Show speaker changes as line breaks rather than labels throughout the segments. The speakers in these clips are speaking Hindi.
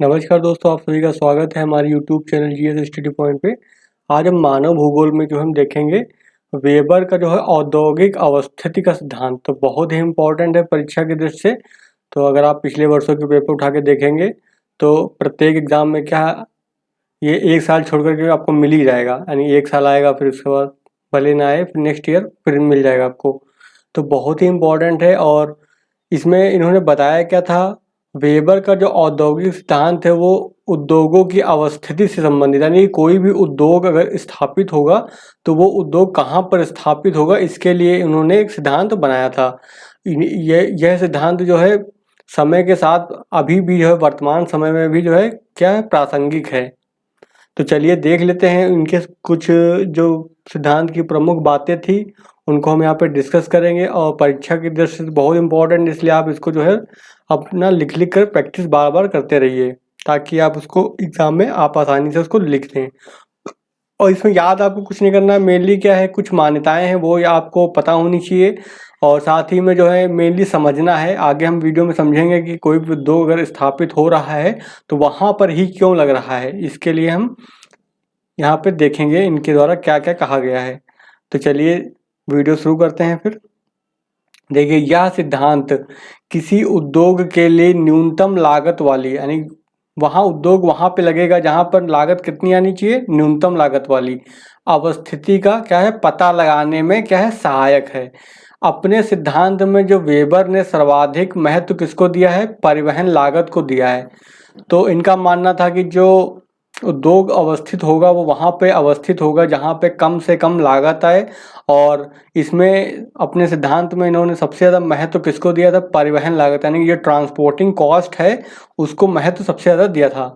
नमस्कार दोस्तों, आप सभी का स्वागत है हमारे YouTube channel GS study point पे। आज हम मानव भूगोल में हम देखेंगे वेबर का औद्योगिक अवस्थिति का सिद्धांत। तो बहुत ही इम्पोर्टेंट है परीक्षा की दृष्टि से। तो अगर आप पिछले वर्षों के पेपर उठा के देखेंगे तो प्रत्येक एग्जाम में ये एक साल छोड़ कर के आपको मिल ही जाएगा। यानी एक साल आएगा, फिर उसके बाद भले ना आए, फिर नेक्स्ट ईयर फिर मिल जाएगा आपको। तो बहुत ही इम्पोर्टेंट है। और इसमें इन्होंने बताया क्या था, वेबर का जो औद्योगिक सिद्धांत है वो उद्योगों की अवस्थिति से संबंधित, यानी कोई भी उद्योग अगर स्थापित होगा तो वो उद्योग कहाँ पर स्थापित होगा, इसके लिए उन्होंने एक सिद्धांत बनाया था। यह सिद्धांत समय के साथ अभी भी वर्तमान समय में भी क्या है, प्रासंगिक है। तो चलिए देख लेते हैं इनके कुछ जो सिद्धांत की प्रमुख बातें थी उनको हम यहाँ पे डिस्कस करेंगे। और परीक्षा की दृष्टि से बहुत इंपॉर्टेंट, इसलिए आप इसको अपना लिख लिख कर प्रैक्टिस बार बार करते रहिए ताकि आप उसको एग्जाम में आप आसानी से उसको लिख लें। और इसमें याद आपको कुछ नहीं करना है, मेनली क्या है, कुछ मान्यताएं हैं वो आपको पता होनी चाहिए। और साथ ही में मेनली समझना है। आगे हम वीडियो में समझेंगे कि कोई भी उद्योग अगर स्थापित हो रहा है तो वहाँ पर ही क्यों लग रहा है, इसके लिए हम यहाँ पे देखेंगे इनके द्वारा क्या क्या कहा गया है। तो चलिए वीडियो शुरू करते हैं। फिर देखिए, यह सिद्धांत किसी उद्योग के लिए न्यूनतम लागत वाली, यानी उद्योग वहाँ पे लगेगा जहाँ पर लागत कितनी आनी चाहिए, न्यूनतम लागत वाली अवस्थिति का पता लगाने में सहायक है। अपने सिद्धांत में जो वेबर ने सर्वाधिक महत्व किसको दिया है, परिवहन लागत को दिया है। तो इनका मानना था कि जो उद्योग अवस्थित होगा वो वहाँ पे अवस्थित होगा जहाँ पे कम से कम लागत आए। और इसमें अपने सिद्धांत में इन्होंने सबसे ज़्यादा महत्व किसको दिया था, परिवहन लागत, यानी ये ट्रांसपोर्टिंग कॉस्ट है उसको महत्व सबसे ज़्यादा दिया था।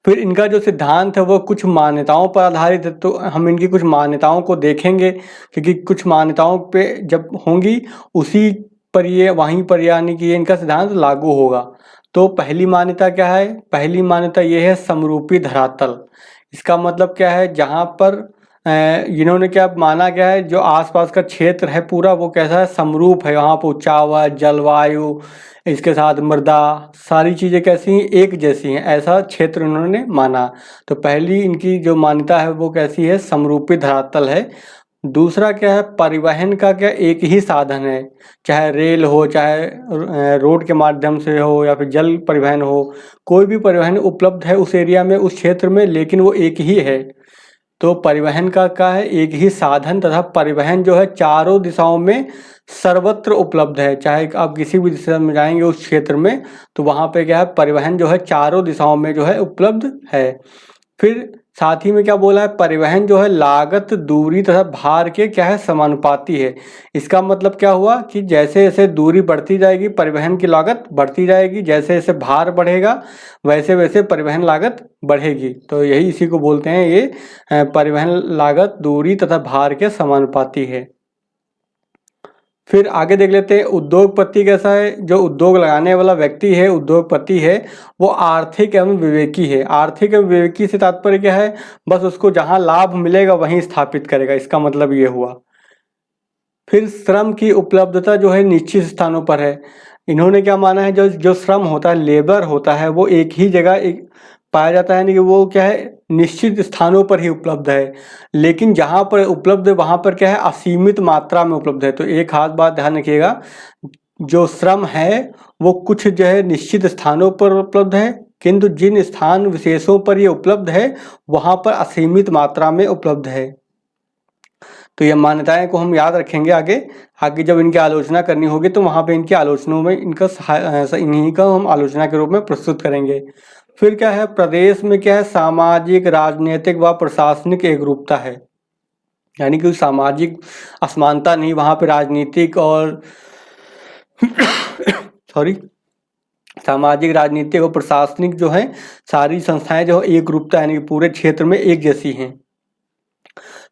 फिर इनका जो सिद्धांत है वो कुछ मान्यताओं पर आधारित है। तो हम इनकी कुछ मान्यताओं को देखेंगे क्योंकि कुछ मान्यताओं पे जब होंगी उसी पर ये वहीं पर यानी कि इनका सिद्धांत लागू होगा। तो पहली मान्यता क्या है, पहली मान्यता ये है समरूपी धरातल। इसका मतलब क्या है, जहाँ पर इन्होंने क्या माना गया है, जो आसपास का क्षेत्र है पूरा वो कैसा है, समरूप है। वहाँ पर उच्चावच, जलवायु, इसके साथ मृदा, सारी चीज़ें कैसी हैं, एक जैसी हैं, ऐसा क्षेत्र उन्होंने माना। तो पहली इनकी जो मान्यता है वो कैसी है, समरूपी धरातल है। दूसरा क्या है, परिवहन का एक ही साधन है, चाहे रेल हो, चाहे रोड के माध्यम से हो या फिर जल परिवहन हो, कोई भी परिवहन उपलब्ध है उस एरिया में, उस क्षेत्र में, लेकिन वो एक ही है। तो परिवहन का है एक ही साधन, तथा परिवहन चारों दिशाओं में सर्वत्र उपलब्ध है। चाहे आप किसी भी दिशा में जाएंगे उस क्षेत्र में तो वहाँ पे परिवहन चारों दिशाओं में उपलब्ध है। फिर साथ ही में क्या बोला है, परिवहन लागत, दूरी तथा भार के समानुपाती है। इसका मतलब क्या हुआ कि जैसे जैसे दूरी बढ़ती जाएगी परिवहन की लागत बढ़ती जाएगी, जैसे जैसे भार बढ़ेगा वैसे वैसे परिवहन लागत बढ़ेगी। तो यही इसी को बोलते हैं, ये परिवहन लागत दूरी तथा भार के समानुपाती है। फिर आगे देख लेते हैं उद्योगपति कैसा है। जो उद्योग लगाने वाला व्यक्ति है, उद्योगपति है, वो आर्थिक एवं विवेकी है। आर्थिक एवं विवेकी से तात्पर्य क्या है, बस उसको जहां लाभ मिलेगा वहीं स्थापित करेगा, इसका मतलब ये हुआ। फिर श्रम की उपलब्धता निश्चित स्थानों पर है। इन्होंने क्या माना है, जो श्रम होता है, लेबर होता है, वो एक ही जगह पाया जाता है, यानी कि वो निश्चित स्थानों पर ही उपलब्ध है। लेकिन जहाँ पर उपलब्ध है वहाँ पर असीमित मात्रा में उपलब्ध है। तो एक खास बात ध्यान रखिएगा, जो श्रम है वो कुछ निश्चित स्थानों पर उपलब्ध है, किंतु जिन स्थान विशेषों पर ये उपलब्ध है वहाँ पर असीमित मात्रा में उपलब्ध है। तो ये मान्यताएं को हम याद रखेंगे। आगे जब इनकी आलोचना करनी होगी तो वहाँ पे इनकी आलोचनाओं में इन्हीं का हम आलोचना के रूप में प्रस्तुत करेंगे। फिर क्या है, प्रदेश में क्या है, सामाजिक, राजनीतिक व प्रशासनिक एकरूपता है, यानी कि सामाजिक असमानता नहीं, वहाँ पे राजनीतिक और सामाजिक, राजनीतिक और प्रशासनिक सारी संस्थाएं एक रूपता, यानी कि पूरे क्षेत्र में एक जैसी हैं।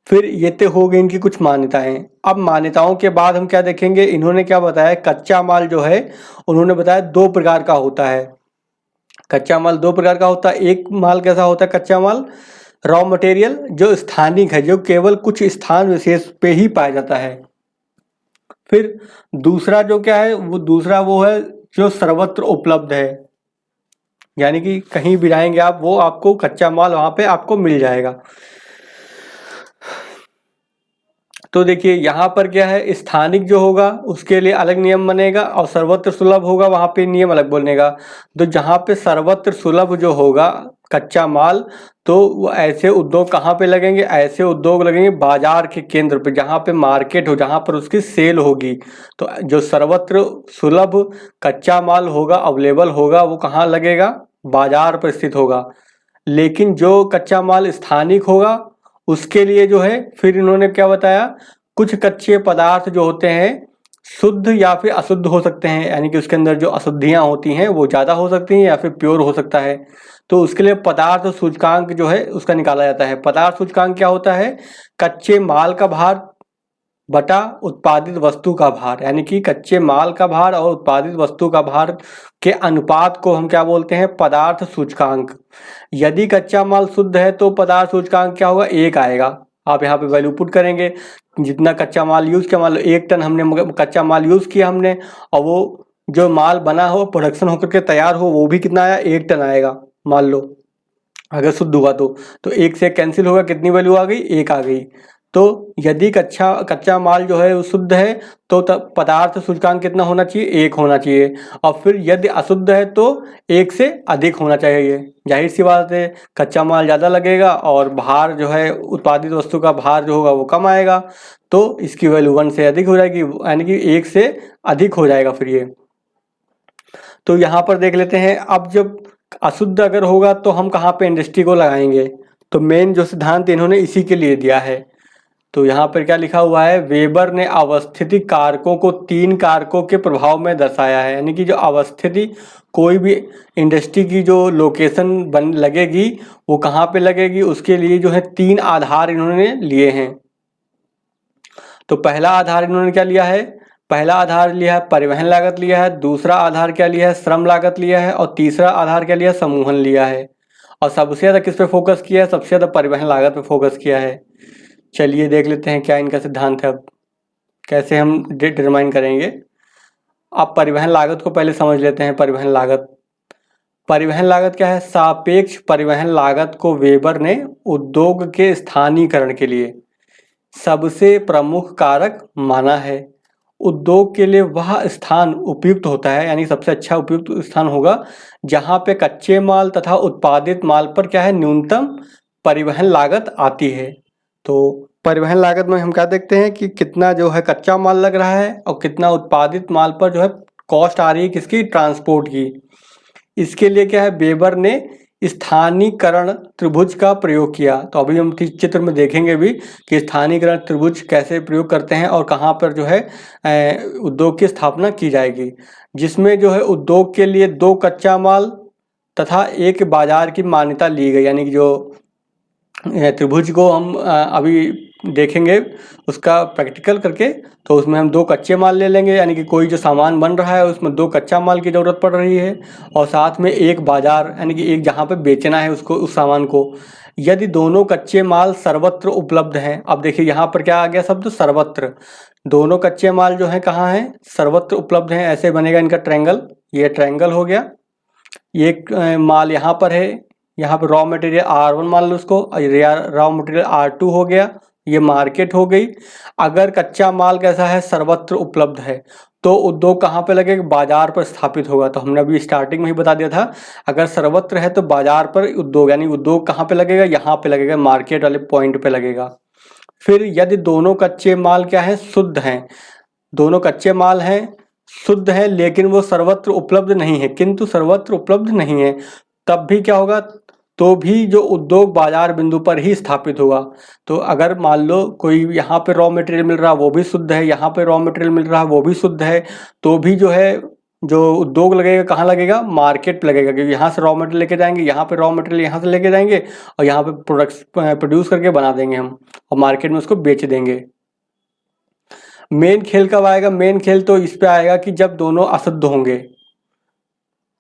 फिर ये तो हो गई इनकी कुछ मान्यताएं। अब मान्यताओं के बाद हम क्या देखेंगे, इन्होंने क्या बताया, कच्चा माल उन्होंने बताया दो प्रकार का होता है। कच्चा माल दो प्रकार का होता है। एक माल कैसा होता है, कच्चा माल रॉ मटेरियल, जो स्थानिक है, जो केवल कुछ स्थान विशेष पे ही पाया जाता है। फिर दूसरा क्या है, वो दूसरा वो है जो सर्वत्र उपलब्ध है, यानी कि कहीं भी जाएंगे आप, वो आपको कच्चा माल वहाँ पे आपको मिल जाएगा। तो देखिए यहाँ पर क्या है, स्थानिक जो होगा उसके लिए अलग नियम बनेगा और सर्वत्र सुलभ होगा वहाँ पे नियम अलग बनेगा। तो जहाँ पे सर्वत्र सुलभ जो होगा कच्चा माल, तो वो ऐसे उद्योग कहाँ पे लगेंगे, ऐसे उद्योग लगेंगे बाजार के केंद्र पे, जहाँ पे मार्केट हो, जहाँ पर उसकी सेल होगी। तो जो सर्वत्र सुलभ कच्चा माल होगा, अवेलेबल होगा, वो कहाँ लगेगा, बाजार पर स्थित होगा। लेकिन जो कच्चा माल स्थानिक होगा उसके लिए जो है फिर इन्होंने क्या बताया, कुछ कच्चे पदार्थ जो होते हैं शुद्ध या फिर अशुद्ध हो सकते हैं, यानी कि उसके अंदर जो अशुद्धियां होती हैं वो ज़्यादा हो सकती हैं या फिर प्योर हो सकता है। तो उसके लिए पदार्थ सूचकांक जो है उसका निकाला जाता है। पदार्थ सूचकांक क्या होता है, कच्चे माल का भार बटा उत्पादित वस्तु का भार, यानी कि कच्चे माल का भार और उत्पादित वस्तु का भार के अनुपात को हम क्या बोलते हैं, पदार्थ सूचकांक। यदि कच्चा माल शुद्ध है तो पदार्थ सूचकांक क्या होगा, 1 आएगा। आप यहाँ पे वैल्यू पुट करेंगे, जितना कच्चा माल यूज किया, मान लो 1 टन हमने कच्चा माल यूज किया हमने, और वो जो माल बना हो, प्रोडक्शन होकर के तैयार हो, वो भी कितना आया, 1 टन आएगा मान लो, अगर शुद्ध हुआ तो 1 से कैंसिल होगा, कितनी वैल्यू आ गई, 1 आ गई। तो यदि कच्चा माल जो है वो शुद्ध है तो तब पदार्थ सूचकांक कितना होना चाहिए, 1 होना चाहिए। और फिर यदि अशुद्ध है तो 1 से अधिक होना चाहिए। जाहिर सी बात है, कच्चा माल ज़्यादा लगेगा और भार जो है, उत्पादित वस्तु का भार जो होगा वो कम आएगा, तो इसकी वैल्यू 1 से अधिक हो जाएगी, यानी कि 1 से अधिक हो जाएगा फिर ये। तो यहाँ पर देख लेते हैं, अब जब अशुद्ध अगर होगा तो हम कहाँ पे इंडस्ट्री को लगाएंगे। तो मेन जो सिद्धांत इन्होंने इसी के लिए दिया है। तो यहाँ पर क्या लिखा हुआ है, वेबर ने अवस्थिति कारकों को 3 कारकों के प्रभाव में दर्शाया है। यानी कि जो अवस्थिति, कोई भी इंडस्ट्री की जो लोकेशन बन लगेगी वो कहाँ पे लगेगी, उसके लिए जो है 3 आधार इन्होंने लिए हैं। तो पहला आधार इन्होंने क्या लिया है, पहला आधार लिया है परिवहन लागत लिया है, दूसरा आधार क्या लिया है, श्रम लागत लिया है, और तीसरा आधार क्या लिया है, समूहन लिया है। और सबसे ज़्यादा किस पे फोकस किया है, सबसे ज़्यादा परिवहन लागत पे फोकस किया है। चलिए देख लेते हैं क्या इनका सिद्धांत है, अब कैसे हम डिटरमाइन करेंगे। अब परिवहन लागत को पहले समझ लेते हैं। परिवहन लागत क्या है, सापेक्ष परिवहन लागत को वेबर ने उद्योग के स्थानीयकरण के लिए सबसे प्रमुख कारक माना है। उद्योग के लिए वह स्थान उपयुक्त होता है, यानी सबसे अच्छा उपयुक्त स्थान होगा जहाँ पे कच्चे माल तथा उत्पादित माल पर क्या है, न्यूनतम परिवहन लागत आती है। तो परिवहन लागत में हम क्या देखते हैं कि कितना जो है कच्चा माल लग रहा है और कितना उत्पादित माल पर जो है कॉस्ट आ रही है, किसकी, ट्रांसपोर्ट की। इसके लिए क्या है, वेबर ने स्थानीयकरण त्रिभुज का प्रयोग किया। तो अभी हम चित्र में देखेंगे भी कि स्थानीयकरण त्रिभुज कैसे प्रयोग करते हैं और कहाँ पर जो है उद्योग की स्थापना की जाएगी, जिसमें जो है उद्योग के लिए 2 कच्चा माल तथा 1 बाजार की मान्यता ली गई। यानी कि जो त्रिभुज को हम अभी देखेंगे उसका प्रैक्टिकल करके, तो उसमें हम 2 कच्चे माल ले लेंगे, यानी कि कोई जो सामान बन रहा है उसमें 2 कच्चा माल की ज़रूरत पड़ रही है, और साथ में 1 बाजार, यानी कि एक जहाँ पे बेचना है उसको, उस सामान को। यदि दोनों कच्चे माल सर्वत्र उपलब्ध हैं, अब देखिए यहाँ पर क्या आ गया शब्द, सर्वत्र। दोनों कच्चे माल जो है कहाँ हैं, सर्वत्र उपलब्ध हैं, ऐसे बनेगा इनका ट्रायंगल। ये ट्रायंगल हो गया। ये माल यहाँ पर है, यहाँ पे रॉ मटेरियल R1 मान लो उसको, रॉ मटेरियल R2 हो गया, ये मार्केट हो गई। अगर कच्चा माल कैसा है, सर्वत्र उपलब्ध है, तो उद्योग कहाँ पे लगेगा, बाजार पर स्थापित होगा। तो हमने अभी स्टार्टिंग में ही बता दिया था, अगर सर्वत्र है तो बाजार पर उद्योग, यानी उद्योग कहाँ पे लगेगा, यहाँ पे लगेगा, मार्केट वाले पॉइंट पे लगेगा। फिर यदि दोनों कच्चे माल क्या है, शुद्ध हैं, दोनों कच्चे माल हैं, शुद्ध है, लेकिन वो सर्वत्र उपलब्ध नहीं है, किंतु सर्वत्र उपलब्ध नहीं है, तब भी क्या होगा, तो भी जो उद्योग बाजार बिंदु पर ही स्थापित होगा। तो अगर मान लो कोई यहाँ पे रॉ मटेरियल मिल रहा है वो भी शुद्ध है, यहाँ पे रॉ मटेरियल मिल रहा है वो भी शुद्ध है, तो भी जो है जो उद्योग लगेगा कहाँ लगेगा, मार्केट पे लगेगा, क्योंकि यहाँ से रॉ मटेरियल लेके जाएंगे, यहाँ पे रॉ मटेरियल यहाँ से लेके जाएंगे और यहाँ पे प्रोडक्ट्स प्रोड्यूस करके बना देंगे हम, और मार्केट में उसको बेच देंगे। मेन खेल कब आएगा, मेन खेल तो इस पे आएगा कि जब दोनों अशुद्ध होंगे।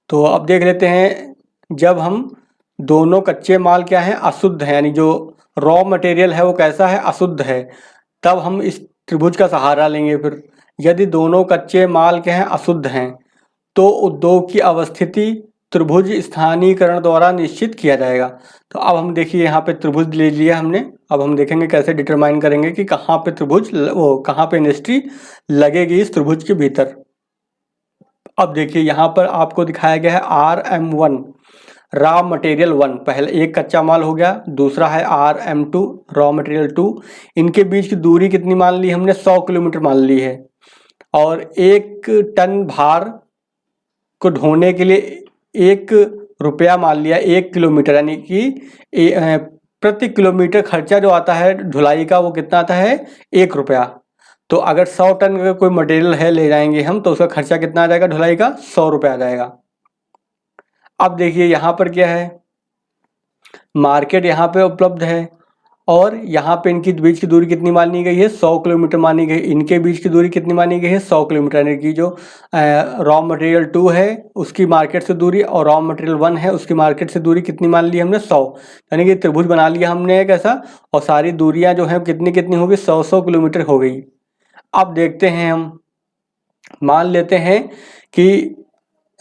तो अब देख लेते हैं, जब हम दोनों कच्चे माल क्या है, अशुद्ध है, यानी जो रॉ मटेरियल है वो कैसा है, अशुद्ध है, तब हम इस त्रिभुज का सहारा लेंगे। फिर यदि दोनों कच्चे माल के हैं, अशुद्ध हैं, तो उद्योग की अवस्थिति त्रिभुज स्थानीयकरण द्वारा निश्चित किया जाएगा। तो अब हम देखिए यहाँ पे त्रिभुज ले लिया हमने। अब हम देखेंगे कैसे डिटरमाइन करेंगे कि कहाँ पे त्रिभुज कहाँ पे इंडस्ट्री लगेगी इस त्रिभुज के भीतर। अब देखिए यहाँ पर आपको दिखाया गया है RM1 रॉ मटेरियल 1, पहले एक कच्चा माल हो गया, दूसरा है RM2 रॉ मटेरियल 2। इनके बीच की दूरी कितनी मान ली हमने, 100 किलोमीटर मान ली है। और 1 टन भार को ढोने के लिए 1 रुपया मान लिया 1 किलोमीटर, यानी कि प्रति किलोमीटर खर्चा जो आता है ढुलाई का वो कितना आता है, 1 रुपया। तो अगर 100 टन का कोई मटेरियल है ले जाएंगे हम तो उसका खर्चा कितना आ जाएगा ढुलाई का, 100 रुपये आ जाएगा। अब देखिए यहाँ पर क्या है, मार्केट यहाँ पे उपलब्ध है और यहाँ पे इनकी बीच की दूरी कितनी मानी गई है, 100 किलोमीटर मानी गई। इनके बीच की दूरी कितनी मानी गई है, 100 किलोमीटर, यानी कि जो रॉ मटेरियल 2 है उसकी मार्केट से दूरी और रॉ मटेरियल 1 है उसकी मार्केट से दूरी कितनी मान ली हमने, 100। यानी कि त्रिभुज बना लिया हमने एक ऐसा, और सारी दूरियाँ जो हैं कितनी कितनी होगी, 100 किलोमीटर हो गई। अब देखते हैं हम, मान लेते हैं कि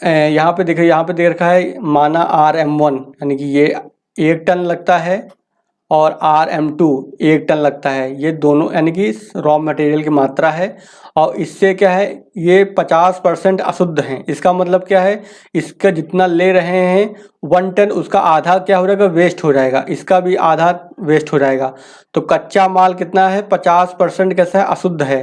यहाँ पे देखिए, यहाँ पे दे रखा है माना RM1 यानी कि ये 1 टन लगता है और RM2 1 टन लगता है, ये दोनों यानी कि रॉ मटेरियल की मात्रा है। और इससे क्या है, ये 50% अशुद्ध हैं। इसका मतलब क्या है, इसका जितना ले रहे हैं 1 टन उसका आधा क्या हो जाएगा, वेस्ट हो जाएगा, इसका भी आधा वेस्ट हो जाएगा। तो कच्चा माल कितना है, 50% कैसा है, अशुद्ध है,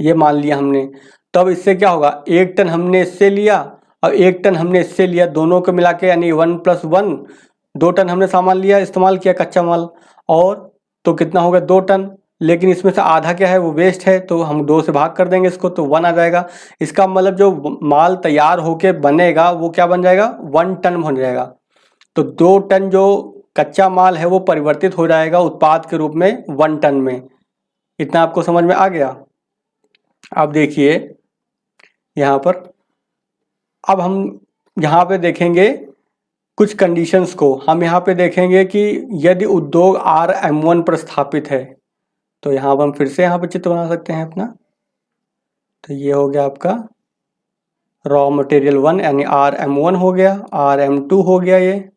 ये मान लिया हमने। तब इससे क्या होगा, 1 टन हमने इससे लिया और 1 टन हमने इससे लिया, दोनों को मिला के यानी 1 + 1 2 टन हमने सामान लिया, इस्तेमाल किया कच्चा माल, और तो कितना होगा 2 टन। लेकिन इसमें से आधा क्या है, वो वेस्ट है, तो हम 2 से भाग कर देंगे इसको तो 1 आ जाएगा। इसका मतलब जो माल तैयार होके बनेगा वो क्या बन जाएगा, 1 टन बन जाएगा। तो 2 टन जो कच्चा माल है वो परिवर्तित हो जाएगा उत्पाद के रूप में 1 टन में। इतना आपको समझ में आ गया। अब देखिए यहाँ पर, अब हम यहाँ पे देखेंगे कुछ कंडीशंस को। हम यहाँ पे देखेंगे कि यदि उद्योग RM1 पर स्थापित है, तो यहाँ पर हम फिर से यहाँ पे चित्र बना सकते हैं अपना। तो ये हो गया आपका रॉ मटेरियल 1 यानी RM1 हो गया, RM2 हो गया ये,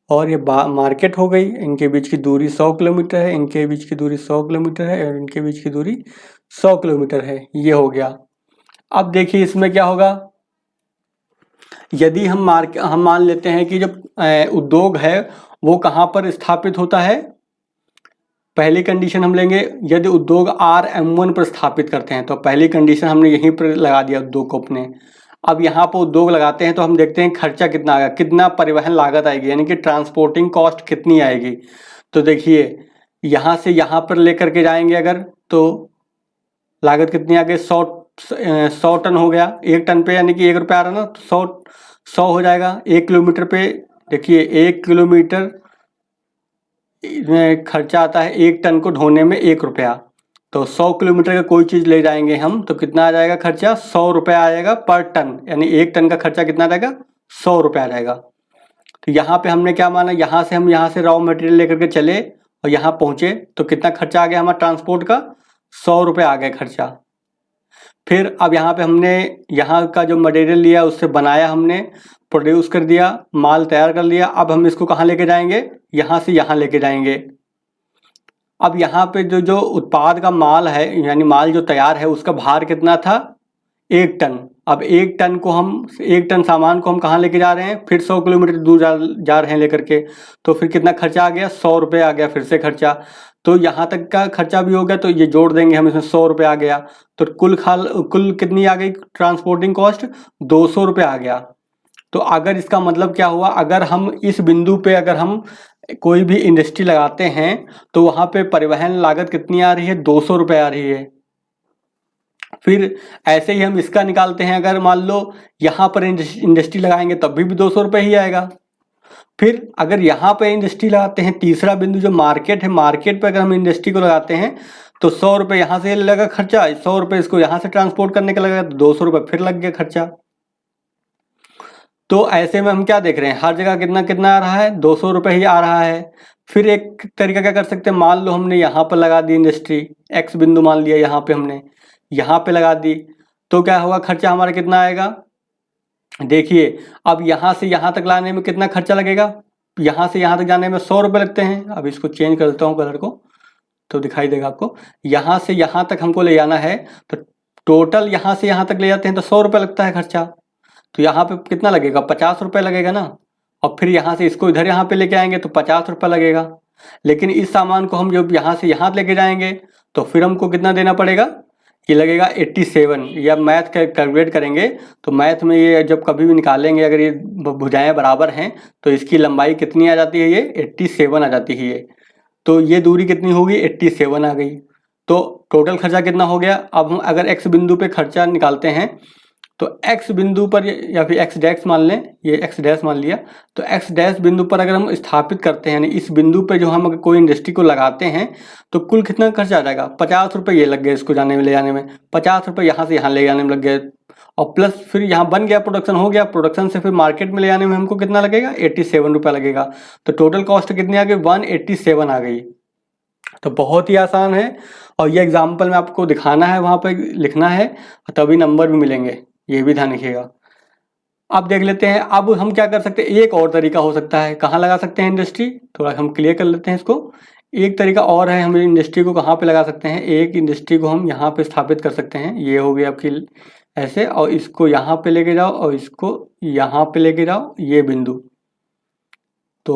और ये मार्केट हो गई। इनके बीच की दूरी 100 किलोमीटर है, इनके बीच की दूरी 100 किलोमीटर है और इनके बीच की दूरी 100 किलोमीटर है, ये हो गया। अब देखिए इसमें क्या होगा, यदि हम मान लेते हैं कि जब उद्योग है वो कहाँ पर स्थापित होता है। पहली कंडीशन हम लेंगे, यदि उद्योग RM1 पर स्थापित करते हैं, तो पहली कंडीशन हमने यहीं पर लगा दिया उद्योग को अपने। अब यहाँ पर उद्योग लगाते हैं तो हम देखते हैं खर्चा कितना आएगा, कितना परिवहन लागत आएगी, यानी कि ट्रांसपोर्टिंग कॉस्ट कितनी आएगी। तो देखिए यहाँ से यहाँ पर लेकर के जाएंगे अगर, तो लागत कितनी आ गई, 100 टन हो गया, 1 टन पे यानी कि 1 रुपया आ रहा ना, तो 100 हो जाएगा। 1 किलोमीटर पे देखिए 1 किलोमीटर में खर्चा आता है 1 टन को ढोने में 1 रुपया। तो 100 किलोमीटर का कोई चीज़ ले जाएंगे हम तो कितना आ जाएगा खर्चा, 100 रुपया आएगा पर टन, यानी 1 टन का खर्चा कितना आ जाएगा, 100 रुपया आ जाएगा। तो यहाँ पे हमने क्या माना, यहाँ से हम यहाँ से रॉ मटेरियल लेकर के चले और यहाँ पहुँचे तो कितना खर्चा आ गया हमारा ट्रांसपोर्ट का, 100 रुपये आ गया खर्चा। फिर अब यहाँ पे हमने यहाँ का जो मटेरियल लिया उससे बनाया, हमने प्रोड्यूस कर दिया, माल तैयार कर लिया। अब हम इसको कहाँ लेके जाएंगे, यहाँ से यहाँ लेके जाएंगे। अब यहाँ पे जो उत्पाद का माल है यानी माल जो तैयार है उसका भार कितना था, 1 टन। अब 1 टन को हम 1 टन सामान को हम कहाँ लेके जा रहे हैं, फिर 100 किलोमीटर दूर जा रहे हैं लेकर के, तो फिर कितना खर्चा आ गया, 100 रुपये आ गया फिर से खर्चा। तो यहाँ तक का खर्चा भी हो गया, तो ये जोड़ देंगे हम, इसमें 100 रुपये आ गया। तो कुल कितनी आ गई ट्रांसपोर्टिंग कॉस्ट, 200 रुपये आ गया। तो अगर इसका मतलब क्या हुआ, अगर हम इस बिंदु पे अगर हम कोई भी इंडस्ट्री लगाते हैं तो वहाँ पे परिवहन लागत कितनी आ रही है, 200 रुपये आ रही है। फिर ऐसे ही हम इसका निकालते हैं, अगर मान लो यहाँ पर इंडस्ट्री लगाएंगे तब भी 200 रुपये ही आएगा। फिर अगर यहाँ पे इंडस्ट्री लगाते हैं, तीसरा बिंदु जो मार्केट है, मार्केट पे अगर हम इंडस्ट्री को लगाते हैं तो 100 रुपये यहाँ से लगा खर्चा, 100 रुपये इसको यहाँ से ट्रांसपोर्ट करने का लगेगा, तो 200 रुपये फिर लग गया खर्चा। तो ऐसे में हम क्या देख रहे हैं, हर जगह कितना कितना आ रहा है, 200 रुपये ही आ रहा है। फिर एक तरीका क्या कर सकते हैं, मान लो हमने यहाँ पर लगा दी इंडस्ट्री, एक्स बिंदु मान लिया, यहाँ पे हमने यहाँ पे लगा दी, तो क्या होगा, खर्चा हमारा कितना आएगा, देखिए अब यहाँ से यहाँ तक लाने में कितना खर्चा लगेगा, यहाँ से यहाँ तक जाने में 100 रुपये लगते हैं। अब इसको चेंज कर देता हूँ कलर को तो दिखाई देगा आपको। यहाँ से यहाँ तक हमको ले जाना है तो टोटल यहाँ से यहाँ तक ले जाते हैं तो 100 रुपये लगता है खर्चा। तो यहाँ पे कितना लगेगा, 50 रुपये लगेगा ना। और फिर यहाँ से इसको इधर यहाँ पे लेके आएंगे तो 50 रुपये लगेगा। लेकिन इस सामान को हम जब यहाँ से यहाँ लेके जाएंगे तो फिर हमको कितना देना पड़ेगा, ये लगेगा 87। या मैथ कैलकुलेट करेंगे तो मैथ में ये जब कभी भी निकालेंगे अगर ये भुजाएं बराबर हैं तो इसकी लंबाई कितनी आ जाती है, ये 87 आ जाती है ये। तो ये दूरी कितनी होगी, 87 आ गई। तो टोटल खर्चा कितना हो गया। अब हम अगर x बिंदु पे खर्चा निकालते हैं तो x बिंदु पर या फिर x डैश मान लें, ये x डैश मान लिया, तो x डैश बिंदु पर अगर हम स्थापित करते हैं यानी इस बिंदु पे जो हम अगर कोई इंडस्ट्री को लगाते हैं तो कुल कितना खर्चा आ जाएगा, 50 रुपये ये लग गए इसको जाने में ले जाने में, 50 रुपये यहाँ से यहाँ ले जाने में लग गए। और प्लस फिर यहाँ बन गया, प्रोडक्शन हो गया, प्रोडक्शन से फिर मार्केट में ले जाने में हमको कितना लगेगा, 87 रुपये लगेगा। तो टोटल कॉस्ट कितनी आ गई, 187 आ गई। तो बहुत ही आसान है और ये एग्जाम्पल में आपको दिखाना है, वहाँ पे लिखना है तभी नंबर भी मिलेंगे, ये भी ध्यान रखिएगा। अब देख लेते हैं अब हम क्या कर सकते हैं, एक और तरीका हो सकता है कहाँ लगा सकते हैं इंडस्ट्री, थोड़ा हम क्लियर कर लेते हैं इसको। एक तरीका और है, हम इंडस्ट्री को कहाँ पे लगा सकते हैं, एक इंडस्ट्री को हम यहाँ पे स्थापित कर सकते हैं। ये हो गई आपकी ऐसे, और इसको यहाँ पे लेके जाओ और इसको यहाँ पे लेके जाओ, ये बिंदु। तो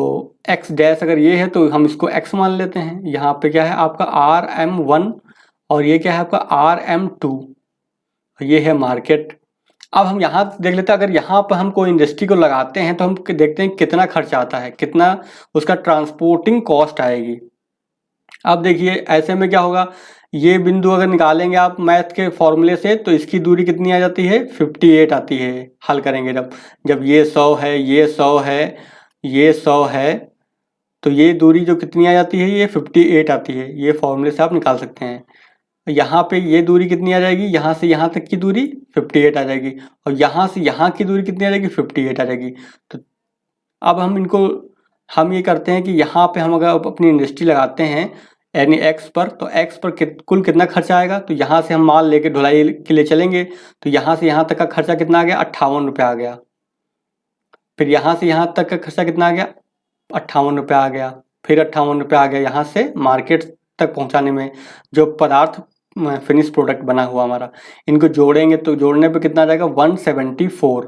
x डैश अगर ये है तो हम इसको x मान लेते हैं। यहाँ पे क्या है आपका RM1 और ये क्या है आपका RM2, ये है मार्केट। अब हम यहाँ देख लेते हैं, अगर यहाँ पर हम कोई इंडस्ट्री को लगाते हैं तो हम देखते हैं कितना खर्चा आता है, कितना उसका ट्रांसपोर्टिंग कॉस्ट आएगी। अब देखिए ऐसे में क्या होगा, ये बिंदु अगर निकालेंगे आप मैथ के फॉर्मूले से तो इसकी दूरी कितनी आ जाती है, 58 आती है। हल करेंगे जब ये 100 है, ये 100 है, ये 100 है, तो ये दूरी जो कितनी आ जाती है, ये 58 आती है। ये फॉर्मूले से आप निकाल सकते हैं। यहाँ पे ये दूरी कितनी आ जाएगी, यहाँ से यहाँ तक की दूरी 58 आ जाएगी, और यहाँ से यहाँ की दूरी कितनी आ जाएगी, 58 आ जाएगी। तो अब हम ये करते हैं कि यहाँ पे हम अगर अपनी इंडस्ट्री लगाते हैं यानी x पर, तो x पर कुल कितना खर्चा आएगा। तो यहाँ से हम माल लेके ढुलाई के लिए चलेंगे तो यहाँ से यहाँ तक का खर्चा कितना आ गया, 58 रुपये आ गया। फिर यहाँ से यहाँ तक का खर्चा कितना आ गया, 58 रुपये आ गया। फिर 58 रुपये आ गया यहाँ से मार्केट तक पहुँचाने में, जो पदार्थ फिनिश प्रोडक्ट बना हुआ हमारा। इनको जोड़ेंगे तो जोड़ने पे कितना आ जाएगा, 174।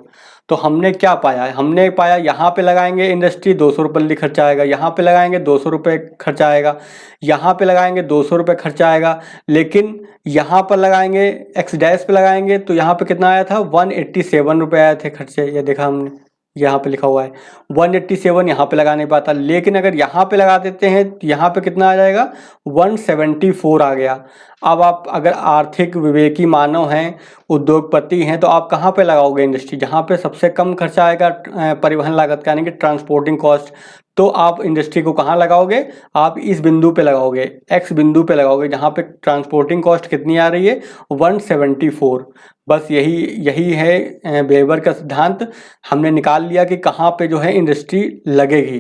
तो हमने क्या पाया है, हमने पाया यहाँ पे लगाएंगे इंडस्ट्री 200 रुपये खर्चा आएगा, यहाँ पे लगाएंगे 200 रुपये खर्चा आएगा, यहाँ पे लगाएंगे 200 रुपये खर्चा आएगा। लेकिन यहाँ पर लगाएंगे एक्स डैश पे लगाएंगे तो यहाँ पे कितना आया था, 187 रुपये आए थे खर्चे। ये देखा हमने, यहाँ पे लिखा हुआ है 187, यहाँ पे लगा नहीं पाता। लेकिन अगर यहाँ पे लगा देते हैं तो यहाँ पे कितना आ जाएगा, 174 आ गया। अब आप अगर आर्थिक विवेकी मानव हैं, उद्योगपति हैं, तो आप कहाँ पे लगाओगे इंडस्ट्री, जहाँ पे सबसे कम खर्चा आएगा परिवहन लागत का यानी कि ट्रांसपोर्टिंग कॉस्ट। तो आप इंडस्ट्री को कहाँ लगाओगे, आप इस बिंदु पे लगाओगे, एक्स बिंदु पे लगाओगे, जहाँ पे ट्रांसपोर्टिंग कॉस्ट कितनी आ रही है, 174। बस यही है वेबर का सिद्धांत। हमने निकाल लिया कि कहाँ पे जो है इंडस्ट्री लगेगी।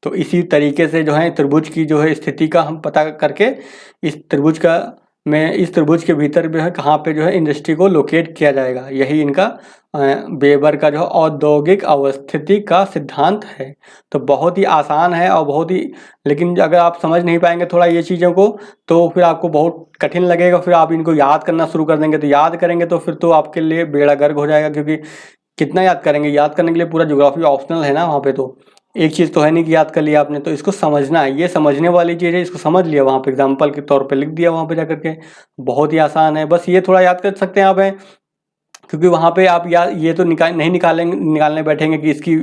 तो इसी तरीके से जो है त्रिभुज की जो है स्थिति का हम पता करके इस त्रिभुज के भीतर जो है कहाँ पे जो है इंडस्ट्री को लोकेट किया जाएगा। यही इनका वेबर का जो है औद्योगिक अवस्थिति का सिद्धांत है। तो बहुत ही आसान है और बहुत ही, लेकिन अगर आप समझ नहीं पाएंगे थोड़ा ये चीज़ों को तो फिर आपको बहुत कठिन लगेगा। फिर आप इनको याद करना शुरू कर देंगे, तो याद करेंगे तो फिर तो आपके लिए बेड़ा गर्क हो जाएगा, क्योंकि कितना याद करेंगे, याद करने के लिए पूरा ज्योग्राफी ऑप्शनल है ना वहाँ पे। तो एक चीज़ तो है नहीं कि याद कर लिया आपने, तो इसको समझना है, ये समझने वाली चीज़ है। इसको समझ लिया वहाँ पे, एग्जाम्पल के तौर पे लिख दिया वहाँ पे जा करके, बहुत ही आसान है। बस ये थोड़ा याद कर सकते हैं आप हैं, क्योंकि वहाँ पे आप ये तो निकालने बैठेंगे कि इसकी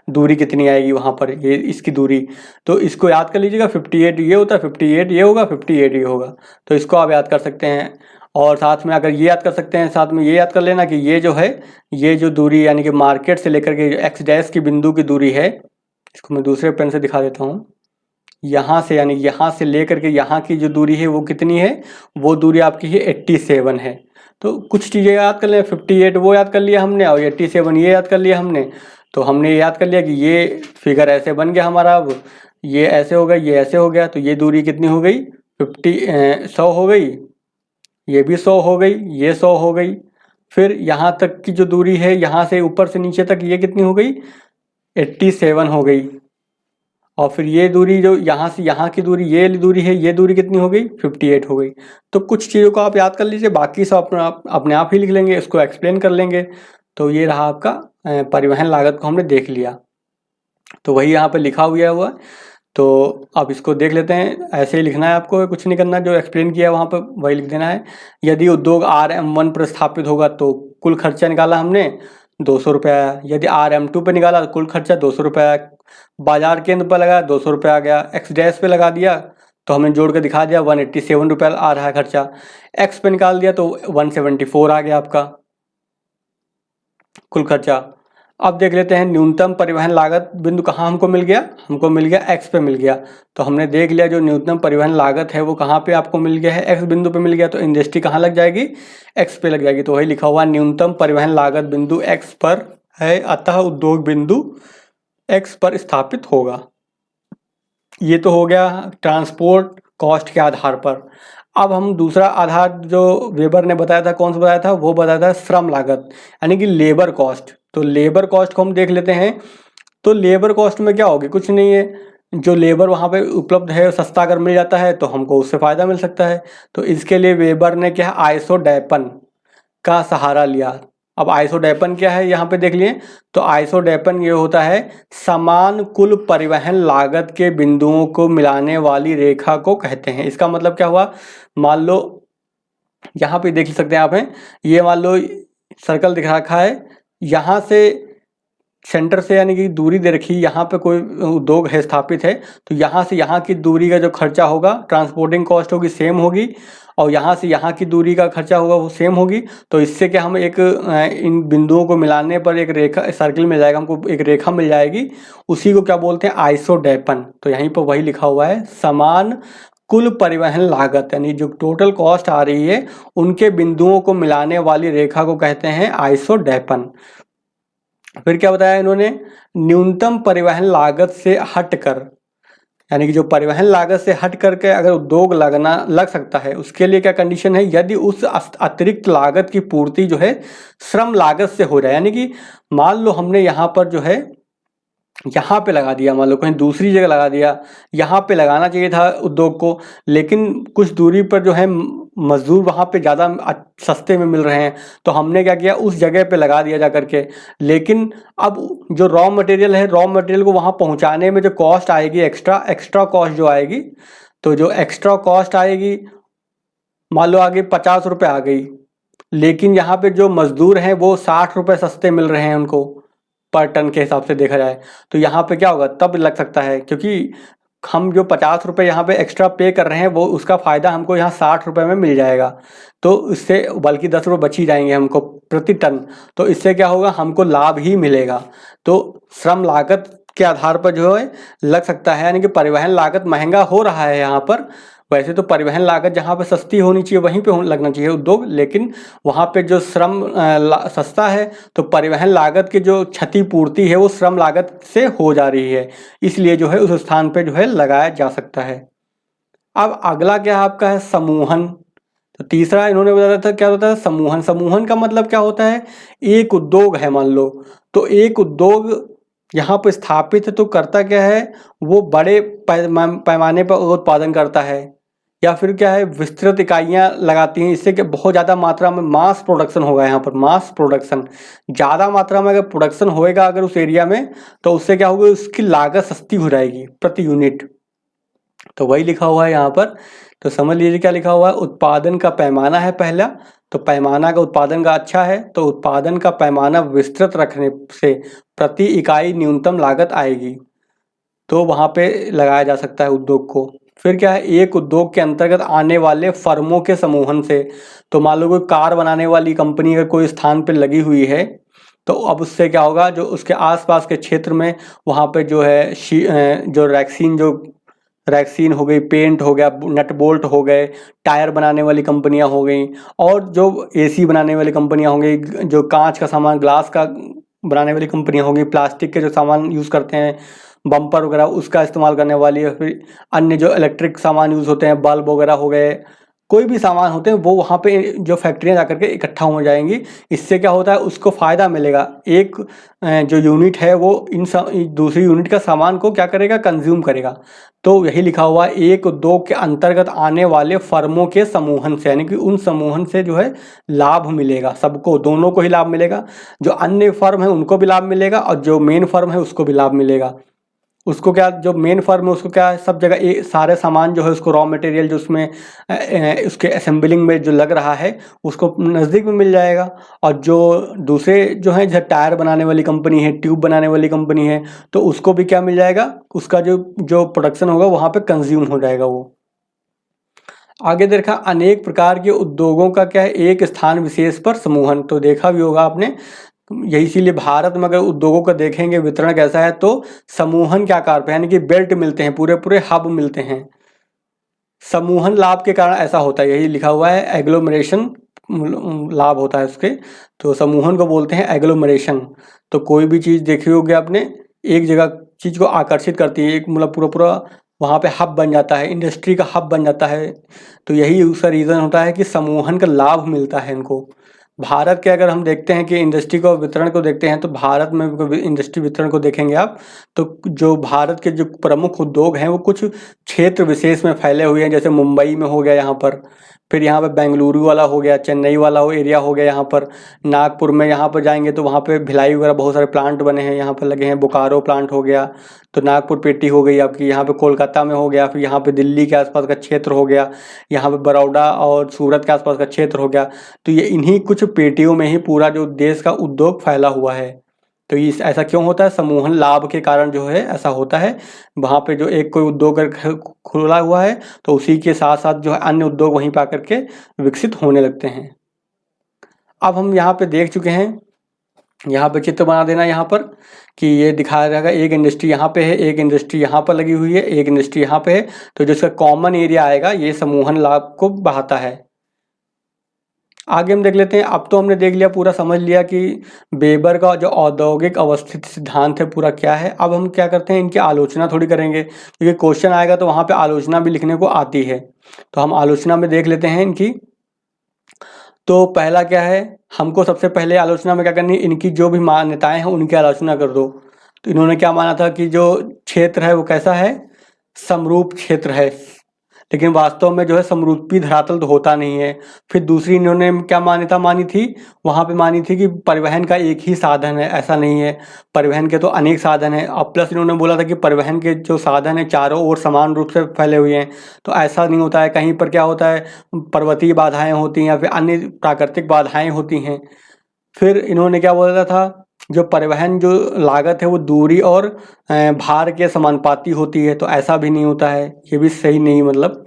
दूरी कितनी आएगी वहाँ पर, ये इसकी दूरी। तो इसको याद कर लीजिएगा, 58 ये होता है, 58 ये होगा, 58 ये होगा। तो इसको आप याद कर सकते हैं। और साथ में अगर ये याद कर सकते हैं, साथ में ये याद कर लेना कि ये जो है, ये जो दूरी यानी कि मार्केट से लेकर के एक्स डैश की बिंदु की दूरी है, इसको मैं दूसरे पेन से दिखा देता हूँ। यहाँ से यानी यहाँ से लेकर के यहाँ की जो दूरी है वो कितनी है, वो दूरी आपकी है 87 है। तो कुछ चीज़ें याद कर लें, 58 वो याद कर लिया हमने और 87 ये याद कर लिया हमने। तो हमने याद कर लिया कि ये फिगर ऐसे बन गया हमारा, अब ये ऐसे हो गया, ये ऐसे हो गया। तो ये दूरी कितनी हो गई, 100 हो गई, ये भी 100 हो गई, ये 100 हो गई। फिर यहाँ तक की जो दूरी है, यहाँ से ऊपर से नीचे तक, ये कितनी हो गई? 87 हो गई। और फिर ये दूरी जो यहाँ से यहाँ की दूरी, ये दूरी है, ये दूरी कितनी हो गई? 58 हो गई। तो कुछ चीज़ों को आप याद कर लीजिए, बाकी सब अपने आप ही लिख लेंगे, इसको एक्सप्लेन कर लेंगे। तो ये रहा आपका परिवहन लागत को हमने देख लिया। तो वही यहाँ पे लिखा हुआ है। तो अब इसको देख लेते हैं। ऐसे ही लिखना है आपको, कुछ नहीं करना, जो एक्सप्लेन किया है वहाँ पर वही लिख देना है। यदि उद्योग RM1 पर स्थापित होगा तो कुल खर्चा निकाला हमने 200 रुपये आया। यदि RM2 पे निकाला तो कुल खर्चा 200 रुपये आया। बाजार केंद्र पर लगाया 200 रुपये आ गया। एक्स डैश पे लगा दिया तो हमने जोड़ के दिखा दिया 187 रुपये आ रहा है खर्चा। एक्स पे निकाल दिया तो 174 आ गया आपका कुल खर्चा। अब देख लेते हैं न्यूनतम परिवहन लागत बिंदु कहाँ हमको मिल गया? हमको मिल गया एक्स पे मिल गया। तो हमने देख लिया जो न्यूनतम परिवहन लागत है वो कहाँ पे आपको मिल गया है? एक्स बिंदु पे मिल गया। तो इंडस्ट्री कहाँ लग जाएगी? एक्स पे लग जाएगी। तो वही लिखा हुआ न्यूनतम परिवहन लागत बिंदु एक्स पर है, अतः उद्योग बिंदु एक्स पर स्थापित होगा। ये तो हो गया ट्रांसपोर्ट कॉस्ट के आधार पर। अब हम दूसरा आधार जो वेबर ने बताया था, कौन सा बताया था? वो बताया था श्रम लागत, यानी कि लेबर कॉस्ट। तो लेबर कॉस्ट को हम देख लेते हैं। तो लेबर कॉस्ट में क्या होगी? कुछ नहीं है, जो लेबर वहाँ पे उपलब्ध है सस्ता अगर मिल जाता है तो हमको उससे फ़ायदा मिल सकता है। तो इसके लिए वेबर ने क्या, आइसोडेपन का सहारा लिया। अब आइसोडेपन क्या है यहाँ पे देख लिए। तो आइसोडेपन ये होता है समान कुल परिवहन लागत के बिंदुओं को मिलाने वाली रेखा को कहते हैं। इसका मतलब क्या हुआ? मान लो यहाँ पे देख सकते हैं आप हैं, ये मान लो सर्कल दिखा रखा है, यहाँ से सेंटर से यानी कि दूरी दे रखी, यहाँ पे कोई उद्योग है स्थापित है, तो यहाँ से यहाँ की दूरी का जो खर्चा होगा, ट्रांसपोर्टिंग कॉस्ट होगी सेम होगी, और यहाँ से यहाँ की दूरी का खर्चा होगा वो सेम होगी। तो इससे क्या, हम एक इन बिंदुओं को मिलाने पर एक रेखा, सर्किल मिल जाएगा, हमको एक रेखा मिल जाएगी, उसी को क्या बोलते हैं? आइसोडेपन। तो यहीं पर वही लिखा हुआ है समान कुल परिवहन लागत, यानी जो टोटल कॉस्ट आ रही है उनके बिंदुओं को मिलाने वाली रेखा को कहते हैं आइसोडेपन। फिर क्या बताया इन्होंने? न्यूनतम परिवहन लागत से हटकर, यानी कि जो परिवहन लागत से हट करके अगर उद्योग लग सकता है, उसके लिए क्या कंडीशन है? यदि उस अतिरिक्त लागत की पूर्ति जो है श्रम लागत से हो जाए। यानी कि मान लो हमने यहाँ पर जो है यहाँ पे लगा दिया, मान लो कहीं दूसरी जगह लगा दिया, यहाँ पे लगाना चाहिए था उद्योग को, लेकिन कुछ दूरी पर जो है मजदूर वहाँ पे ज़्यादा सस्ते में मिल रहे हैं, तो हमने क्या किया, उस जगह पे लगा दिया जा करके। लेकिन अब जो रॉ मटेरियल है, रॉ मटेरियल को वहाँ पहुँचाने में जो कॉस्ट आएगी, एक्स्ट्रा कॉस्ट जो आएगी, तो जो एक्स्ट्रा कॉस्ट आएगी मान लो आगे 50 रुपये आ गई, लेकिन यहाँ पे जो मजदूर हैं वो 60 रुपये सस्ते मिल रहे हैं उनको पर टन के हिसाब से देखा जाए। तो यहाँ पे क्या होगा, तब लग सकता है, क्योंकि हम जो 50 रुपये यहाँ पे एक्स्ट्रा पे कर रहे हैं वो उसका फ़ायदा हमको यहाँ 60 रुपये में मिल जाएगा। तो इससे बल्कि 10 रुपये बच ही जाएंगे हमको प्रति टन। तो इससे क्या होगा, हमको लाभ ही मिलेगा। तो श्रम लागत के आधार पर जो है लग सकता है, यानी कि परिवहन लागत महंगा हो रहा है यहाँ पर। वैसे तो परिवहन लागत जहाँ पे सस्ती होनी चाहिए वहीं पे लगना चाहिए उद्योग, लेकिन वहाँ पे जो श्रम सस्ता है, तो परिवहन लागत की जो क्षतिपूर्ति है वो श्रम लागत से हो जा रही है, इसलिए जो है उस स्थान पे जो है लगाया जा सकता है। अब अगला क्या है आपका है समूहन। तो तीसरा इन्होंने बताया था, क्या होता है समूहन। समूहन का मतलब क्या होता है? एक उद्योग है मान लो, तो एक उद्योग यहाँ पर स्थापित है, तो करता क्या है, वो बड़े पैमाने पर उत्पादन करता है, या फिर क्या है विस्तृत इकाइयाँ लगाती हैं, इससे कि बहुत ज़्यादा मात्रा में मास प्रोडक्शन होगा। यहाँ पर मास प्रोडक्शन, ज़्यादा मात्रा में अगर प्रोडक्शन होएगा अगर उस एरिया में, तो उससे क्या होगा, उसकी लागत सस्ती हो जाएगी प्रति यूनिट। तो वही लिखा हुआ है यहाँ पर। तो समझ लीजिए क्या लिखा हुआ है, उत्पादन का पैमाना है पहला, तो पैमाना का उत्पादन का अच्छा है, तो उत्पादन का पैमाना विस्तृत रखने से प्रति इकाई न्यूनतम लागत आएगी, तो वहाँ पे लगाया जा सकता है उद्योग को। फिर क्या है, एक उद्योग के अंतर्गत आने वाले फर्मों के समूहन से। तो मान लो कोई कार बनाने वाली कंपनी अगर कोई स्थान पर लगी हुई है, तो अब उससे क्या होगा, जो उसके आसपास के क्षेत्र में वहाँ पे जो है जो रैक्सीन हो गई, पेंट हो गया, नट बोल्ट हो गए, टायर बनाने वाली कंपनियां हो गई, और जो एसी बनाने वाली कंपनियां हो गई, जो कांच का सामान, ग्लास का बनाने वाली कंपनियां हो गई, प्लास्टिक के जो सामान यूज़ करते हैं, बम्पर वगैरह, उसका इस्तेमाल करने वाली है। फिर अन्य जो इलेक्ट्रिक सामान यूज़ होते हैं, बल्ब वगैरह हो गए, कोई भी सामान होते हैं वो वहाँ पे जो फैक्ट्रियाँ जा करके इकट्ठा हो जाएंगी। इससे क्या होता है, उसको फ़ायदा मिलेगा। एक जो यूनिट है वो दूसरी यूनिट का सामान को क्या करेगा, कंज्यूम करेगा। तो यही लिखा हुआ है, एक उद्योग के अंतर्गत आने वाले फर्मों के समूहन से, यानी कि उन समूहन से जो है लाभ मिलेगा, सबको, दोनों को ही लाभ मिलेगा। जो अन्य फर्म है उनको भी लाभ मिलेगा और जो मेन फर्म है उसको भी लाभ मिलेगा। उसको क्या, जो मेन फर्म है उसको क्या है, सब जगह सारे सामान जो है उसको रॉ मटेरियल जो उसमें उसके असेंबलिंग में जो लग रहा है उसको नज़दीक में मिल जाएगा। और जो दूसरे जो है, जैसे टायर बनाने वाली कंपनी है, ट्यूब बनाने वाली कंपनी है, तो उसको भी क्या मिल जाएगा, उसका जो जो प्रोडक्शन होगा वहाँ पे कंज्यूम हो जाएगा वो। आगे देखा, अनेक प्रकार के उद्योगों का क्या है, एक स्थान विशेष पर समूहन। तो देखा भी होगा आपने, यही इसीलिए भारत में अगर उद्योगों का देखेंगे वितरण कैसा है, तो समूहन के आकार पे, यानी कि बेल्ट मिलते हैं, पूरे पूरे हब मिलते हैं। समूहन लाभ के कारण ऐसा होता है, यही लिखा हुआ है, एग्लोमरेशन लाभ होता है उसके। तो समूहन को बोलते हैं एग्लोमरेशन। तो कोई भी चीज़ देखी होगी आपने, एक जगह चीज़ को आकर्षित करती है, एक मतलब पूरा पूरा वहाँ पे हब बन जाता है, इंडस्ट्री का हब बन जाता है। तो यही उसका रीज़न होता है कि समूहन का लाभ मिलता है इनको। भारत के अगर हम देखते हैं कि इंडस्ट्री को वितरण को देखते हैं, तो भारत में इंडस्ट्री वितरण को देखेंगे आप, तो जो भारत के जो प्रमुख उद्योग हैं वो कुछ क्षेत्र विशेष में फैले हुए हैं। जैसे मुंबई में हो गया यहाँ पर, फिर यहाँ पे बेंगलुरु वाला हो गया, चेन्नई वाला वो एरिया हो गया यहाँ पर, नागपुर में यहाँ पर जाएंगे तो वहाँ पे भिलाई वगैरह बहुत सारे प्लांट बने हैं, यहाँ पर लगे हैं, बोकारो प्लांट हो गया, तो नागपुर पेटी हो गई आपकी, यहाँ पे कोलकाता में हो गया, फिर यहाँ पे दिल्ली के आसपास का क्षेत्र हो गया, यहाँ पे बड़ौदा और सूरत के आसपास का क्षेत्र हो गया। तो ये इन्हीं कुछ पेटियों में ही पूरा जो देश का उद्योग फैला हुआ है। तो ये ऐसा क्यों होता है, समूहन लाभ के कारण जो है ऐसा होता है। वहाँ पे जो एक कोई उद्योग अगर खुला हुआ है तो उसी के साथ साथ जो है अन्य उद्योग वहीं पर आकर के विकसित होने लगते हैं। अब हम यहाँ पे देख चुके हैं, यहाँ पे चित्र बना देना यहाँ पर, कि ये दिखाया रहेगा, एक इंडस्ट्री यहाँ पे है, एक इंडस्ट्री यहाँ पर लगी हुई है, एक इंडस्ट्री यहाँ पे है। तो जो इसका कॉमन एरिया आएगा ये समूहन लाभ को बढ़ाता है। आगे हम देख लेते हैं। अब तो हमने देख लिया, पूरा समझ लिया कि वेबर का जो औद्योगिक अवस्थित सिद्धांत है पूरा क्या है। अब हम क्या करते हैं, इनकी आलोचना थोड़ी करेंगे, क्योंकि क्वेश्चन आएगा तो वहाँ पे आलोचना भी लिखने को आती है। तो हम आलोचना में देख लेते हैं इनकी। तो पहला क्या है, हमको सबसे पहले आलोचना में क्या करनी है, इनकी जो भी मान्यताएं हैं उनकी आलोचना कर दो। तो इन्होंने क्या माना था कि जो क्षेत्र है वो कैसा है, समरूप क्षेत्र है, लेकिन वास्तव में जो है समरूपी धरातल तो होता नहीं है। फिर दूसरी इन्होंने क्या मान्यता मानी थी, वहाँ पे मानी थी कि परिवहन का एक ही साधन है, ऐसा नहीं है, परिवहन के तो अनेक साधन हैं। और प्लस इन्होंने बोला था कि परिवहन के जो साधन हैं चारों ओर समान रूप से फैले हुए हैं, तो ऐसा नहीं होता है। कहीं पर क्या होता है, पर्वतीय बाधाएं होती हैं या फिर अन्य प्राकृतिक बाधाएं होती हैं। फिर इन्होंने क्या बोला था, जो परिवहन जो लागत है वो दूरी और भार के समानुपाती होती है, तो ऐसा भी नहीं होता है, ये भी सही नहीं मतलब।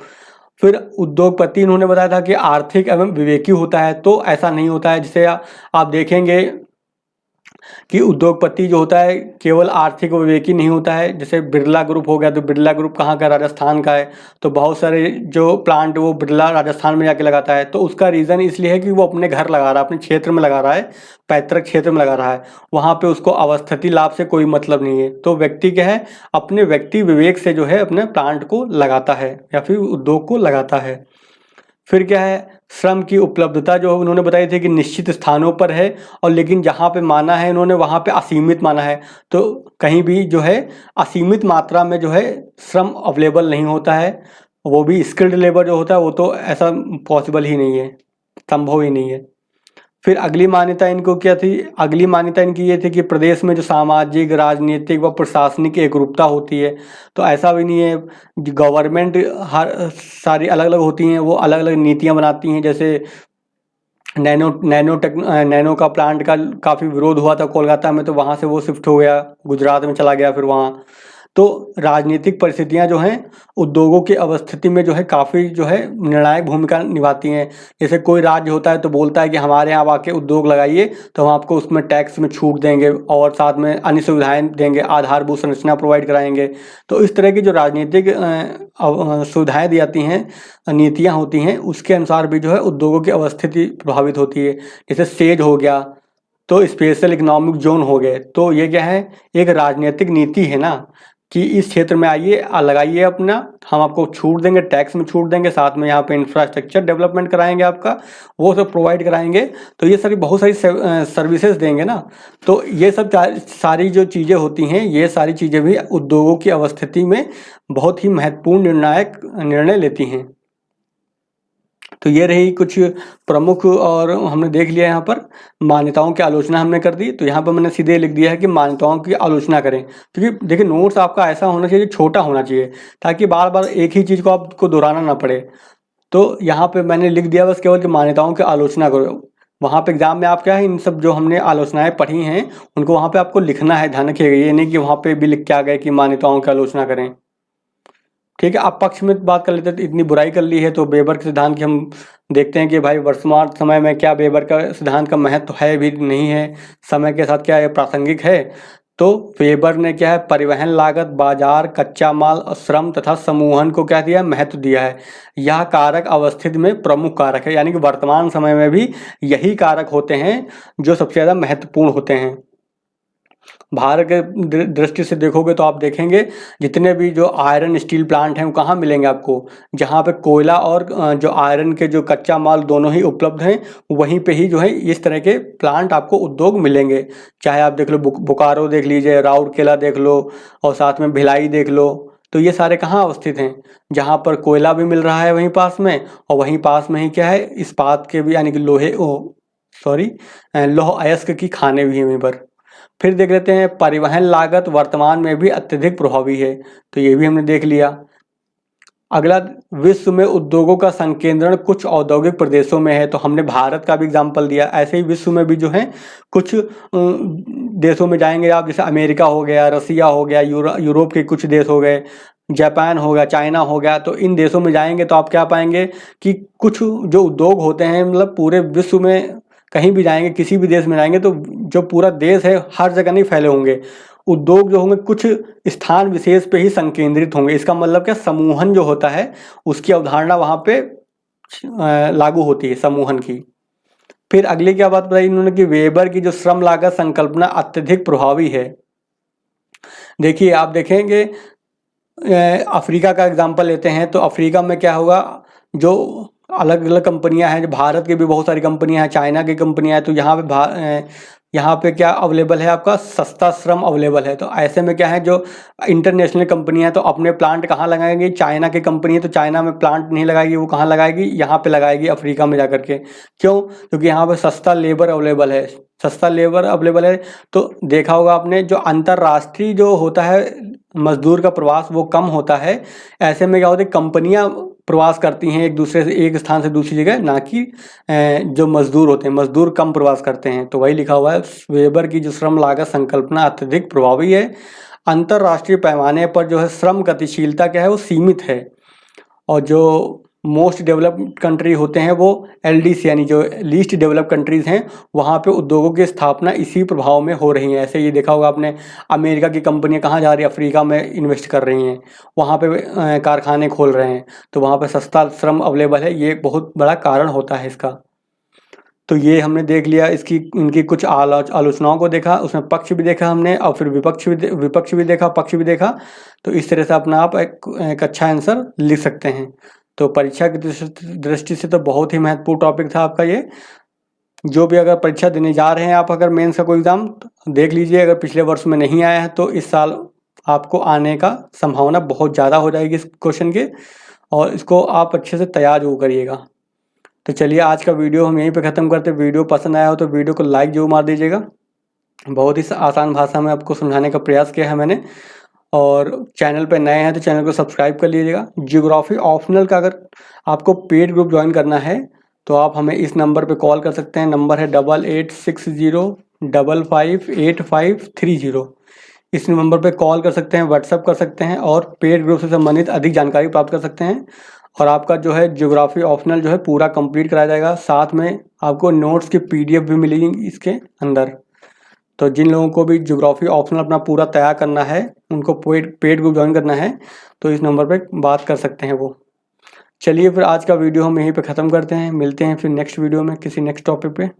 फिर उद्योगपति इन्होंने बताया था कि आर्थिक एवं विवेकी होता है, तो ऐसा नहीं होता है। जिसे आप देखेंगे कि उद्योगपति जो होता है केवल आर्थिक व विवेकी नहीं होता है। जैसे बिरला ग्रुप हो गया, तो बिरला ग्रुप कहाँ का, राजस्थान का है, तो बहुत सारे जो प्लांट वो बिरला राजस्थान में जाके लगाता है। तो उसका रीज़न इसलिए है कि वो अपने घर लगा रहा है, अपने क्षेत्र में लगा रहा है, पैतृक क्षेत्र में लगा रहा है, वहाँ पे उसको अवस्थिति लाभ से कोई मतलब नहीं है। तो व्यक्ति क्या है, अपने व्यक्ति विवेक से जो है अपने प्लांट को लगाता है या फिर उद्योग को लगाता है। फिर क्या है, श्रम की उपलब्धता जो उन्होंने बताई थी कि निश्चित स्थानों पर है, और लेकिन जहाँ पे माना है इन्होंने वहाँ पे असीमित माना है। तो कहीं भी जो है असीमित मात्रा में जो है श्रम अवेलेबल नहीं होता है, वो भी स्किल्ड लेबर जो होता है वो तो ऐसा पॉसिबल ही नहीं है, संभव ही नहीं है। फिर अगली मान्यता इनको क्या थी, अगली मान्यता इनकी ये थी कि प्रदेश में जो सामाजिक, राजनीतिक व प्रशासनिक एकरूपता होती है, तो ऐसा भी नहीं है। गवर्नमेंट हर सारी अलग अलग होती हैं, वो अलग अलग नीतियाँ बनाती हैं। जैसे नैनो का प्लांट का काफ़ी विरोध हुआ था कोलकाता में, तो वहाँ से वो शिफ्ट हो गया, गुजरात में चला गया फिर वहाँ। तो राजनीतिक परिस्थितियाँ जो हैं उद्योगों की अवस्थिति में जो है काफ़ी जो है निर्णायक भूमिका निभाती हैं। जैसे कोई राज्य होता है तो बोलता है कि हमारे यहाँ आके उद्योग लगाइए, तो हम आपको उसमें टैक्स में छूट देंगे और साथ में अन्य सुविधाएं देंगे, आधारभूत संरचना प्रोवाइड कराएंगे। तो इस तरह की जो राजनीतिक सुविधाएं दी जाती हैं, नीतियाँ होती हैं, उसके अनुसार भी जो है उद्योगों की अवस्थिति प्रभावित होती है। जैसे सेज हो गया, तो स्पेशल इकोनॉमिक जोन हो गए, तो ये क्या है, एक राजनीतिक नीति है ना। कि इस क्षेत्र में आइए, लगाइए अपना, हम आपको छूट देंगे, टैक्स में छूट देंगे, साथ में यहाँ पे इंफ्रास्ट्रक्चर डेवलपमेंट कराएंगे आपका, वो सब प्रोवाइड कराएंगे। तो ये सारी बहुत सारी सर्विसेज देंगे ना। तो ये सब सारी जो चीज़ें होती हैं, ये सारी चीज़ें भी उद्योगों की अवस्थिति में बहुत ही महत्वपूर्ण निर्णायक निर्णय लेती हैं। तो ये रही कुछ प्रमुख, और हमने देख लिया यहाँ पर मान्यताओं की आलोचना हमने कर दी। तो यहाँ पर मैंने सीधे लिख दिया है कि मान्यताओं की आलोचना करें, क्योंकि देखिए नोट्स आपका ऐसा होना चाहिए, छोटा होना चाहिए, ताकि बार बार एक ही चीज़ को आपको दोहराना ना पड़े। तो यहाँ पे मैंने लिख दिया बस केवल कि मान्यताओं की आलोचना करो। वहाँ पे एग्जाम में आप क्या है, इन सब जो हमने आलोचनाएं पढ़ी हैं उनको वहाँ पे आपको लिखना है, ध्यान रखिएगा। ये नहीं कि वहाँ पे भी लिख के आ गए कि मान्यताओं की आलोचना करें। ठीक है, आप पक्ष में बात कर लेते हैं। तो इतनी बुराई कर ली है तो वेबर के सिद्धांत की हम देखते हैं कि भाई वर्तमान समय में क्या वेबर का सिद्धांत का महत्व है भी नहीं है, समय के साथ क्या ये प्रासंगिक है। तो वेबर ने क्या है, परिवहन लागत, बाजार, कच्चा माल, श्रम तथा समूहन को क्या दिया, महत्व दिया है। यह कारक अवस्थित में प्रमुख कारक है, यानी कि वर्तमान समय में भी यही कारक होते हैं जो सबसे ज़्यादा महत्वपूर्ण होते हैं। भारत के दृष्टि से देखोगे तो आप देखेंगे जितने भी जो आयरन स्टील प्लांट हैं वो कहाँ मिलेंगे आपको, जहाँ पे कोयला और जो आयरन के जो कच्चा माल दोनों ही उपलब्ध हैं, वहीं पे ही जो है इस तरह के प्लांट आपको उद्योग मिलेंगे। चाहे आप देख लो बोकारो देख लीजिए, राउरकेला देख लो, और साथ में भिलाई देख लो। तो ये सारे कहाँ अवस्थित हैं, जहाँ पर कोयला भी मिल रहा है वहीं पास में, और वहीं पास में ही क्या है, इस्पात के भी, यानी कि लौह अयस्क की खाने भी हैं वहीं पर। फिर देख लेते हैं परिवहन लागत वर्तमान में भी अत्यधिक प्रभावी है, तो ये भी हमने देख लिया। अगला, विश्व में उद्योगों का संकेंद्रण कुछ औद्योगिक प्रदेशों में है, तो हमने भारत का भी एग्जाम्पल दिया। ऐसे ही विश्व में भी जो है कुछ देशों में जाएंगे आप, जैसे अमेरिका हो गया, रसिया हो गया, यूरोप के कुछ देश हो गए, जापान हो गया, चाइना हो गया। तो इन देशों में जाएंगे तो आप क्या पाएंगे कि कुछ जो उद्योग होते हैं, मतलब पूरे विश्व में कहीं भी जाएंगे, किसी भी देश में जाएंगे तो जो पूरा देश है हर जगह नहीं फैले होंगे, उद्योग जो होंगे कुछ स्थान विशेष पे ही संकेंद्रित होंगे। इसका मतलब क्या, समूहन जो होता है उसकी अवधारणा वहाँ पे लागू होती है, समूहन की। फिर अगली क्या बात बताई इन्होंने कि वेबर की जो श्रम लागत संकल्पना अत्यधिक प्रभावी है। देखिए आप देखेंगे अफ्रीका का एग्जाम्पल लेते हैं, तो अफ्रीका में क्या होगा, जो अलग अलग कंपनियां हैं, जो भारत की भी बहुत सारी कंपनियां हैं, चाइना की कंपनियां हैं, तो यहाँ पे क्या अवेलेबल है, आपका सस्ता श्रम अवेलेबल है। तो ऐसे में क्या है, जो इंटरनेशनल कंपनियां हैं तो अपने प्लांट कहाँ लगाएंगी, चाइना की कंपनी है तो चाइना में प्लांट नहीं लगाएगी, वो कहाँ लगाएगी, यहाँ पे लगाएगी, अफ्रीका में जाकर के। क्यों, क्योंकि यहाँ पे सस्ता लेबर अवेलेबल है, सस्ता लेबर अवेलेबल है। तो देखा होगा आपने, जो अंतर्राष्ट्रीय जो होता है मजदूर का प्रवास वो कम होता है। ऐसे में क्या होता है, कंपनियां प्रवास करती हैं एक दूसरे से, एक स्थान से दूसरी जगह, ना कि जो मजदूर होते हैं, मजदूर कम प्रवास करते हैं। तो वही लिखा हुआ है, वेबर की जो श्रम लागत संकल्पना अत्यधिक प्रभावी है। अंतर्राष्ट्रीय पैमाने पर जो है श्रम गतिशीलता क्या है, वो सीमित है। और जो मोस्ट डेवलप्ड कंट्री होते हैं वो LDC, यानी जो लीस्ट डेवलप कंट्रीज़ हैं, वहाँ पे उद्योगों की स्थापना इसी प्रभाव में हो रही है। ऐसे ये देखा होगा आपने, अमेरिका की कंपनियां कहाँ जा रही है, अफ्रीका में इन्वेस्ट कर रही हैं, वहाँ पे कारखाने खोल रहे हैं, तो वहाँ पे सस्ता श्रम अवेलेबल है, ये बहुत बड़ा कारण होता है इसका। तो ये हमने देख लिया, इनकी कुछ आलोचनाओं को देखा, उसमें पक्ष भी देखा हमने, और फिर विपक्ष भी देखा, पक्ष भी देखा। तो इस तरह से अपना आप एक अच्छा आंसर लिख सकते हैं। तो परीक्षा की दृष्टि से तो बहुत ही महत्वपूर्ण टॉपिक था आपका ये। जो भी अगर परीक्षा देने जा रहे हैं आप, अगर मेंस का कोई एग्ज़ाम, तो देख लीजिए, अगर पिछले वर्ष में नहीं आया है तो इस साल आपको आने का संभावना बहुत ज़्यादा हो जाएगी इस क्वेश्चन के, और इसको आप अच्छे से तैयार जरूर करिएगा। तो चलिए आज का वीडियो हम यहीं पे ख़त्म करते हैं। वीडियो पसंद आया हो तो वीडियो को लाइक जरूर मार दीजिएगा। बहुत ही आसान भाषा में आपको समझाने का प्रयास किया है मैंने। और चैनल पे नए हैं तो चैनल को सब्सक्राइब कर लीजिएगा। जियोग्राफी ऑप्शनल का अगर आपको पेड ग्रुप ज्वाइन करना है तो आप हमें इस नंबर पे कॉल कर सकते हैं। नंबर है 8860558530। इस नंबर पे कॉल कर सकते हैं, व्हाट्सअप कर सकते हैं, और पेड ग्रुप से संबंधित अधिक जानकारी प्राप्त कर सकते हैं। और आपका जो है ज्योग्राफी ऑप्शनल जो है पूरा कंप्लीट कराया जाएगा। साथ में आपको नोट्स की PDF भी मिलेगी इसके अंदर। तो जिन लोगों को भी ज्योग्राफी ऑप्शनल अपना पूरा तैयार करना है, उनको पेड ग्रुप ज्वाइन करना है, तो इस नंबर पे बात कर सकते हैं वो। चलिए फिर आज का वीडियो हम यहीं पे ख़त्म करते हैं। मिलते हैं फिर नेक्स्ट वीडियो में किसी नेक्स्ट टॉपिक पे।